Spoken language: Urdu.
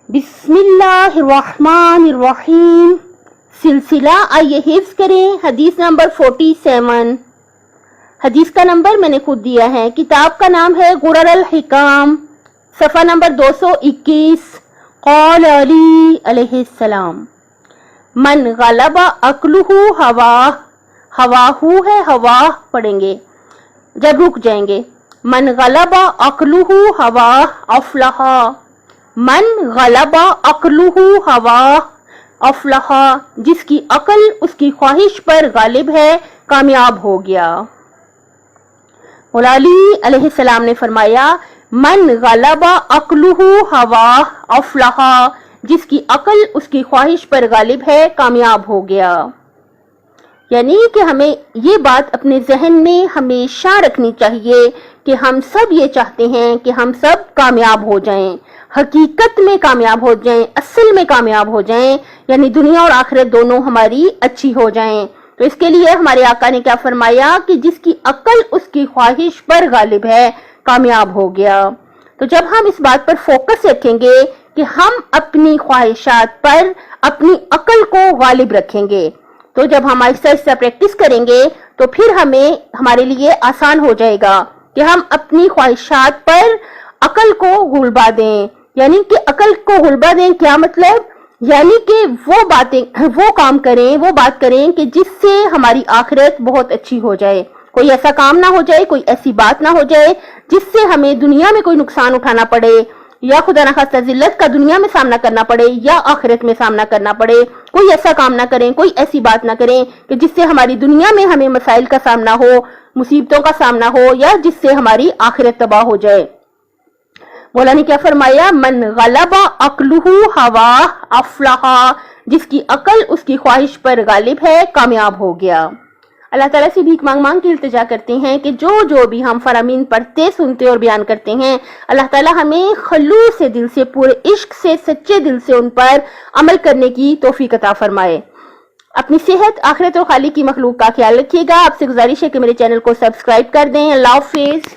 بسم اللہ الرحمن الرحیم. سلسلہ آئیے حفظ کریں. حدیث نمبر 47. حدیث کا نمبر میں نے خود دیا ہے. کتاب کا نام ہے غرر الحکام, صفحہ نمبر 221. قال علی علیہ السلام: من غلب عقلہ ہواہ, ہواہ ہے ہواہ پڑھیں گے جب رک جائیں گے. من غلب عقلہ ہواہ افلح. من غلب عقلہ ہواہ افلح, جس کی عقل اس کی خواہش پر غالب ہے کامیاب ہو گیا. مولا علی علیہ السلام نے فرمایا من غلب عقلہ ہواہ افلح, جس کی عقل اس کی خواہش پر غالب ہے کامیاب ہو گیا. یعنی کہ ہمیں یہ بات اپنے ذہن میں ہمیشہ رکھنی چاہیے کہ ہم سب یہ چاہتے ہیں کہ ہم سب کامیاب ہو جائیں, حقیقت میں کامیاب ہو جائیں, اصل میں کامیاب ہو جائیں, یعنی دنیا اور آخرت دونوں ہماری اچھی ہو جائیں. تو اس کے لیے ہمارے آقا نے کیا فرمایا کہ جس کی عقل اس کی خواہش پر غالب ہے کامیاب ہو گیا. تو جب ہم اس بات پر فوکس رکھیں گے کہ ہم اپنی خواہشات پر اپنی عقل کو غالب رکھیں گے, تو جب ہم آہستہ آہستہ پریکٹس کریں گے تو پھر ہمارے لیے آسان ہو جائے گا کہ ہم اپنی خواہشات پر عقل کو غلبہ دیں. یعنی کہ عقل کو غلبہ دیں کیا مطلب؟ یعنی کہ وہ کام کریں, وہ بات کریں کہ جس سے ہماری آخرت بہت اچھی ہو جائے. کوئی ایسا کام نہ ہو جائے, کوئی ایسی بات نہ ہو جائے جس سے ہمیں دنیا میں کوئی نقصان اٹھانا پڑے, یا خدا نخواستہ ذلت کا دنیا میں سامنا کرنا پڑے یا آخرت میں سامنا کرنا پڑے. کوئی ایسا کام نہ کریں, کوئی ایسی بات نہ کریں کہ جس سے ہماری دنیا میں ہمیں مسائل کا سامنا ہو, مصیبتوں کا سامنا ہو, یا جس سے ہماری آخرت تباہ ہو جائے. مولا نے کیا فرمایا؟ من غلب عقلہ ہواہ افلح, جس کی عقل اس کی خواہش پر غالب ہے کامیاب ہو گیا. اللہ تعالیٰ سے بھیک مانگ مانگ کے التجا کرتے ہیں کہ جو بھی ہم فرامین پڑھتے, سنتے اور بیان کرتے ہیں, اللہ تعالیٰ ہمیں خلوص سے دل سے, پورے عشق سے, سچے دل سے ان پر عمل کرنے کی توفیق عطا فرمائے. اپنی صحت, آخرت اور خالق کی مخلوق کا خیال رکھیے گا. آپ سے گزارش ہے کہ میرے چینل کو سبسکرائب کر دیں. اللہ حافظ.